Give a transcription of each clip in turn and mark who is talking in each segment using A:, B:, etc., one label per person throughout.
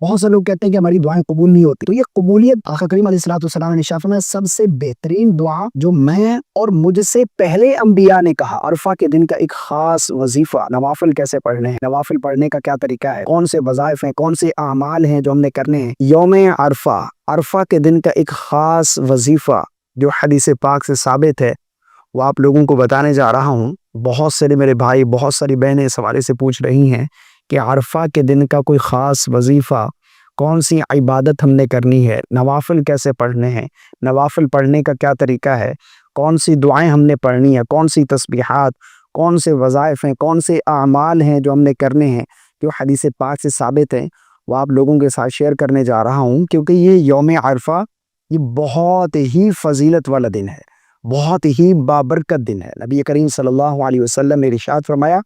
A: بہت سے لوگ کہتے ہیں کہ ہماری دعائیں قبول نہیں ہوتی، تو یہ قبولیت آقا کریم علیہ الصلوۃ والسلام نے ارشاد فرمایا سب سے بہترین دعا جو میں اور مجھ سے پہلے انبیاء نے کہا، عرفہ کے دن کا ایک خاص وظیفہ، نوافل کیسے پڑھنے ہیں، نوافل پڑھنے کا کیا طریقہ ہے، کون سے وظائف ہیں، کون سے اعمال ہیں جو ہم نے کرنے ہیں۔ یوم عرفہ، عرفہ کے دن کا ایک خاص وظیفہ جو حدیث پاک سے ثابت ہے، وہ آپ لوگوں کو بتانے جا رہا ہوں۔ بہت سے میرے بھائی، بہت ساری بہنیں اس حوالے سے پوچھ رہی ہیں کہ عرفہ کے دن کا کوئی خاص وظیفہ، کون سی عبادت ہم نے کرنی ہے، نوافل کیسے پڑھنے ہیں، نوافل پڑھنے کا کیا طریقہ ہے، کون سی دعائیں ہم نے پڑھنی ہیں، کون سی تسبیحات، کون سے وظائف ہیں، کون سے اعمال ہیں جو ہم نے کرنے ہیں، جو حدیث پاک سے ثابت ہیں، وہ آپ لوگوں کے ساتھ شیئر کرنے جا رہا ہوں، کیونکہ یہ یوم عرفہ یہ بہت ہی فضیلت والا دن ہے، بہت ہی بابرکت دن ہے۔ نبی کریم صلی اللہ علیہ وسلم نے ارشاد فرمایا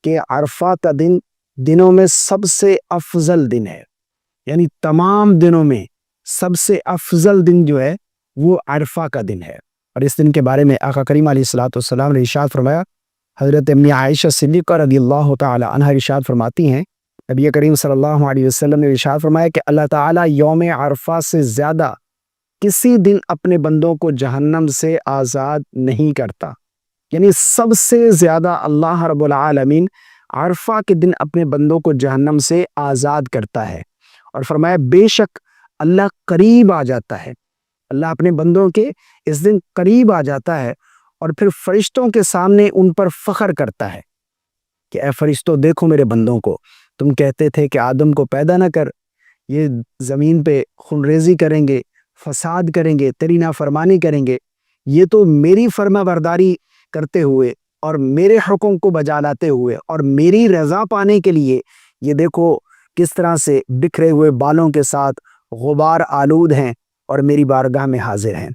A: کہ عرفہ کا دن دنوں میں سب سے افضل دن ہے، یعنی تمام دنوں میں سب سے افضل دن جو ہے وہ عرفہ کا دن ہے۔ اور اس دن کے بارے میں آقا کریم علیہ الصلوۃ والسلام نے ارشاد فرمایا، حضرت امی عائشہ صدیقہ رضی اللہ تعالی عنہا ارشاد فرماتی ہیں، نبی کریم صلی اللہ علیہ وسلم نے ارشاد فرمایا کہ اللہ تعالیٰ یوم عرفہ سے زیادہ کسی دن اپنے بندوں کو جہنم سے آزاد نہیں کرتا، یعنی سب سے زیادہ اللہ رب العالمین عرفہ کے دن اپنے بندوں کو جہنم سے آزاد کرتا ہے۔ اور فرمایا بے شک اللہ قریب آ جاتا ہے، اللہ اپنے بندوں کے اس دن قریب آ جاتا ہے اور پھر فرشتوں کے سامنے ان پر فخر کرتا ہے کہ اے فرشتوں دیکھو میرے بندوں کو، تم کہتے تھے کہ آدم کو پیدا نہ کر، یہ زمین پہ خونریزی کریں گے، فساد کریں گے، تیری نافرمانی کریں گے، یہ تو میری فرما برداری کرتے ہوئے اور میرے حکم کو بجا لاتے ہوئے اور میری رضا پانے کے لیے یہ دیکھو کس طرح سے بکھرے ہوئے بالوں کے ساتھ غبار آلود ہیں اور میری بارگاہ میں حاضر ہیں۔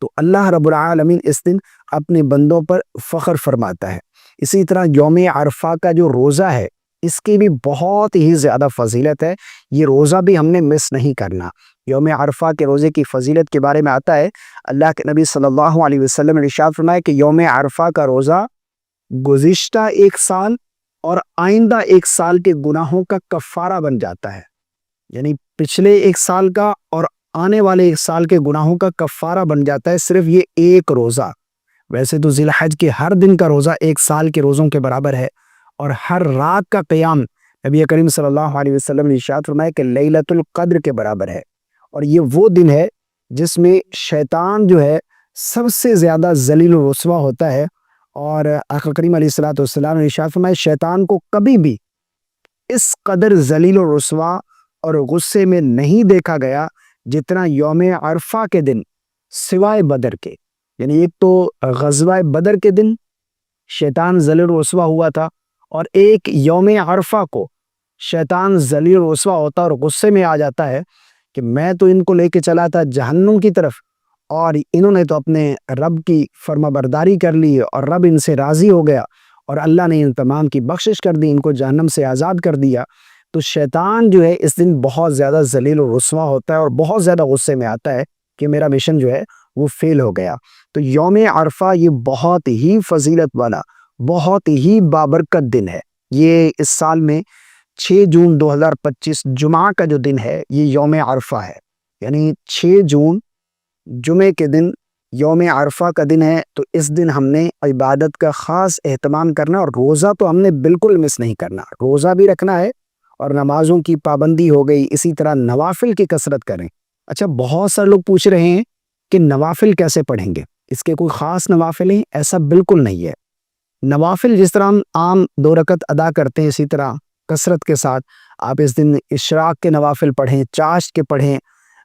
A: تو اللہ رب العالمین اس دن اپنے بندوں پر فخر فرماتا ہے۔ اسی طرح یوم عرفہ کا جو روزہ ہے اس کی بھی بہت ہی زیادہ فضیلت ہے، یہ روزہ بھی ہم نے مس نہیں کرنا۔ یوم عرفہ کے روزے کی فضیلت کے بارے میں آتا ہے، اللہ کے نبی صلی اللہ علیہ وسلم نے ارشاد فرمایا کہ یوم عرفہ کا روزہ گزشتہ ایک سال اور آئندہ ایک سال کے گناہوں کا کفارہ بن جاتا ہے، یعنی پچھلے ایک سال کا اور آنے والے ایک سال کے گناہوں کا کفارہ بن جاتا ہے صرف یہ ایک روزہ۔ ویسے تو ذی الحج کے ہر دن کا روزہ ایک سال کے روزوں کے برابر ہے، اور ہر رات کا قیام نبی کریم صلی اللہ علیہ وسلم نے ارشاد فرمایا کہ لیلۃ القدر کے برابر ہے۔ اور یہ وہ دن ہے جس میں شیطان جو ہے سب سے زیادہ ذلیل و رسوا ہوتا ہے، اور آقا کریم علیہ الصلوۃ والسلام نے ارشاد فرمایا شیطان کو کبھی بھی اس قدر ذلیل و رسوا اور غصے میں نہیں دیکھا گیا جتنا یوم عرفہ کے دن، سوائے بدر کے، یعنی ایک تو غزوہ بدر کے دن شیطان ذلیل و رسوا ہوا تھا، اور ایک یوم عرفہ کو شیطان ذلیل و رسوا ہوتا اور غصے میں آ جاتا ہے کہ میں تو ان کو لے کے چلا تھا جہنم کی طرف، اور انہوں نے تو اپنے رب کی فرما برداری کر لی اور رب ان سے راضی ہو گیا اور اللہ نے ان تمام کی بخشش کر دی، ان کو جہنم سے آزاد کر دیا۔ تو شیطان جو ہے اس دن بہت زیادہ ذلیل و رسوا ہوتا ہے اور بہت زیادہ غصے میں آتا ہے کہ میرا مشن جو ہے وہ فیل ہو گیا۔ تو یوم عرفہ یہ بہت ہی فضیلت والا، بہت ہی بابرکت دن ہے۔ یہ اس سال میں 6 جون 2025 جمعہ کا جو دن ہے یہ یوم عرفہ ہے، یعنی 6 جون جمعے کے دن یوم عرفہ کا دن ہے۔ تو اس دن ہم نے عبادت کا خاص اہتمام کرنا، اور روزہ تو ہم نے بالکل مس نہیں کرنا، روزہ بھی رکھنا ہے اور نمازوں کی پابندی ہو گئی، اسی طرح نوافل کی کثرت کریں۔ اچھا، بہت سارے لوگ پوچھ رہے ہیں کہ نوافل کیسے پڑھیں گے، اس کے کوئی خاص نوافل ہیں؟ ایسا بالکل نہیں ہے۔ نوافل جس طرح ہم عام 2 رکعت ادا کرتے ہیں اسی طرح کثرت کے ساتھ آپ اس دن اشراق کے نوافل پڑھیں، چاشت کے پڑھیں،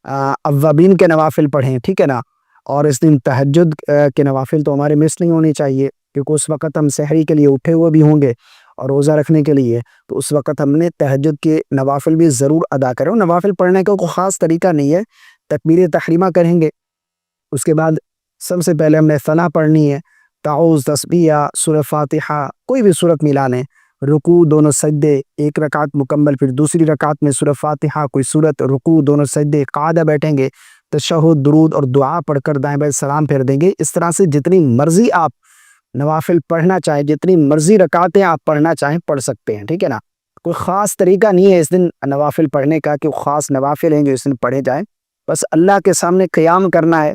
A: اوابین کے نوافل پڑھیں، ٹھیک ہے نا۔ اور اس دن تہجد کے نوافل تو ہمارے مس نہیں ہونی چاہیے، کیونکہ اس وقت ہم سحری کے لیے اٹھے ہوئے بھی ہوں گے اور روزہ رکھنے کے لیے، تو اس وقت ہم نے تہجد کے نوافل بھی ضرور ادا کریں۔ نوافل پڑھنے کا کوئی خاص طریقہ نہیں ہے، تکبیر تحریمہ کریں گے، اس کے بعد سب سے پہلے ہم نے ثنا پڑھنی ہے، تعوذ، تسبیح، سورہ فاتحہ، کوئی بھی سورت ملا لیں، رکوع، دونوں سجدے، ایک رکعت مکمل، پھر دوسری رکعت میں سورہ فاتحہ، کوئی سورت، رکوع، دونوں سجدے، قاعدہ بیٹھیں گے، تشہد، درود اور دعا پڑھ کر دائیں بائیں سلام پھیر دیں گے۔ اس طرح سے جتنی مرضی آپ نوافل پڑھنا چاہیں، جتنی مرضی رکعتیں آپ پڑھنا چاہیں پڑھ سکتے ہیں، ٹھیک ہے نا۔ کوئی خاص طریقہ نہیں ہے اس دن نوافل پڑھنے کا کہ وہ خاص نوافل ہیں جو اس دن پڑھے جائیں. بس اللہ کے سامنے قیام کرنا ہے،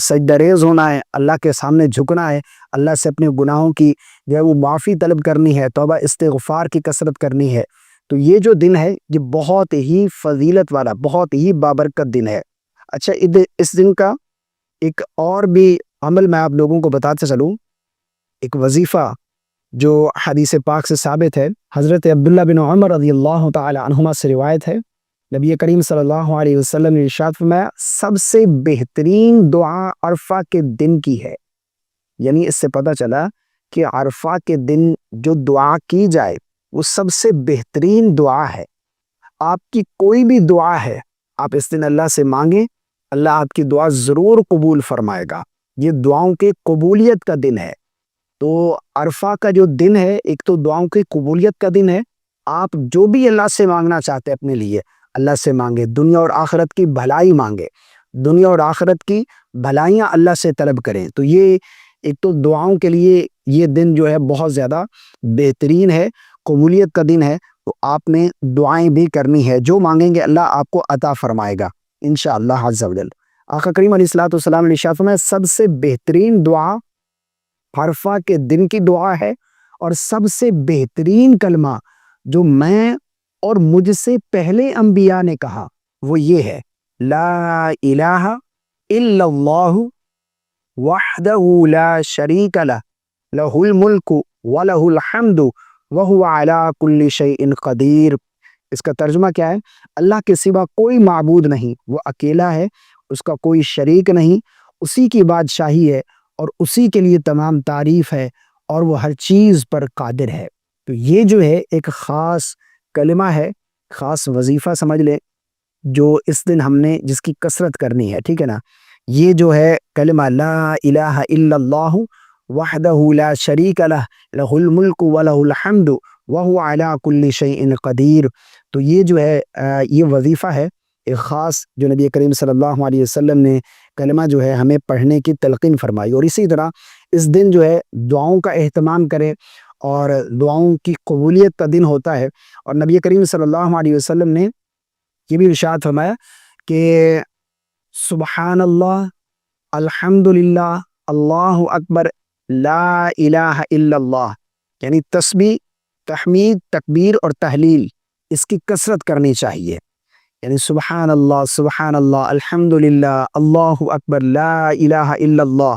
A: سجدہ ریز ہونا ہے، اللہ کے سامنے جھکنا ہے، اللہ سے اپنے گناہوں کی جو ہے وہ معافی طلب کرنی ہے، توبہ استغفار کی کثرت کرنی ہے. تو یہ جو دن ہے یہ بہت ہی فضیلت والا، بہت ہی بابرکت دن ہے. اچھا، اس دن کا ایک اور بھی عمل میں آپ لوگوں کو بتاتے چلوں، ایک وظیفہ جو حدیث پاک سے ثابت ہے. حضرت عبداللہ بن عمر رضی اللہ تعالی عنہما سے روایت ہے، نبی کریم صلی اللہ علیہ وسلم نے ارشاد فرمایا سب سے بہترین دعا عرفہ کے دن کی ہے. یعنی اس سے پتہ چلا کہ عرفہ کے دن جو دعا کی جائے وہ سب سے بہترین دعا ہے. آپ کی کوئی بھی دعا ہے آپ اس دن اللہ سے مانگیں، اللہ آپ کی دعا ضرور قبول فرمائے گا. یہ دعاؤں کے قبولیت کا دن ہے. تو عرفہ کا جو دن ہے ایک تو دعاؤں کی قبولیت کا دن ہے. آپ جو بھی اللہ سے مانگنا چاہتے ہیں اپنے لیے اللہ سے مانگے، دنیا اور آخرت کی بھلائی مانگے، دنیا اور آخرت کی بھلائیاں اللہ سے طلب کریں. تو یہ ایک تو دعاؤں کے لیے یہ دن جو ہے بہت زیادہ بہترین ہے، قبولیت کا دن ہے. تو آپ نے دعائیں بھی کرنی ہے، جو مانگیں گے اللہ آپ کو عطا فرمائے گا انشاءاللہ عز و جل. آقا کریم علیہ الصلوۃ والسلام نے ارشاد فرمایا سب سے بہترین دعا عرفہ کے دن کی دعا ہے، اور سب سے بہترین کلمہ جو میں اور مجھ سے پہلے انبیاء نے کہا وہ یہ ہے، لا الہ الا اللہ وحدہ لا شریک لہ لہ الملک ولہ الحمد وہو علی کل شیء قدیر. اس کا ترجمہ کیا ہے؟ اللہ کے سوا کوئی معبود نہیں، وہ اکیلا ہے، اس کا کوئی شریک نہیں، اسی کی بادشاہی ہے اور اسی کے لیے تمام تعریف ہے اور وہ ہر چیز پر قادر ہے. تو یہ جو ہے ایک خاص کلمہ ہے، خاص وظیفہ سمجھ لے جو اس دن ہم نے جس کی کثرت کرنی ہے، ٹھیک ہے نا. یہ جو ہے کلمہ لا الہ الا اللہ وحدہ لا شریک لہ لہ الملک ولہ الحمد وہو علی کل شیء قدیر. تو یہ جو ہے یہ وظیفہ ہے ایک خاص جو نبی کریم صلی اللہ علیہ وسلم نے کلمہ جو ہے ہمیں پڑھنے کی تلقین فرمائی. اور اسی طرح اس دن جو ہے دعاؤں کا اہتمام کریں، اور دعاؤں کی قبولیت کا دن ہوتا ہے. اور نبی کریم صلی اللہ علیہ وسلم نے یہ بھی ارشاد فرمایا کہ سبحان اللہ، الحمدللہ، اللہ اکبر، لا الہ الا اللہ، یعنی تسبیح، تحمید، تکبیر اور تحلیل اس کی کثرت کرنی چاہیے. یعنی سبحان اللہ، الحمدللہ، اللہ اکبر، لا الہ الا اللہ،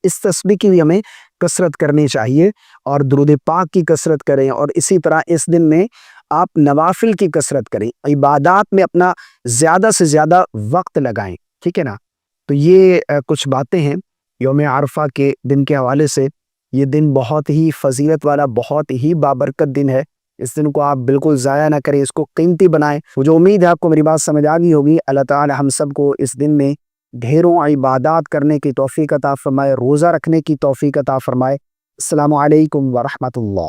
A: اس تسبیح کی بھی ہمیں کثرت کرنی چاہیے اور درود پاک کی کثرت کریں. اور اسی طرح اس دن میں آپ نوافل کی کثرت کریں، عبادات میں اپنا زیادہ سے زیادہ وقت لگائیں، ٹھیک ہے نا. تو یہ کچھ باتیں ہیں یوم عرفہ کے دن کے حوالے سے. یہ دن بہت ہی فضیلت والا، بہت ہی بابرکت دن ہے. اس دن کو آپ بالکل ضائع نہ کریں، اس کو قیمتی بنائیں. مجھے امید ہے آپ کو میری بات سمجھ آ گئی ہوگی. اللہ تعالی ہم سب کو اس دن میں ڈھیروں عبادات کرنے کی توفیق عطا فرمائے، روزہ رکھنے کی توفیق عطا فرمائے. السلام علیکم ورحمۃ اللہ.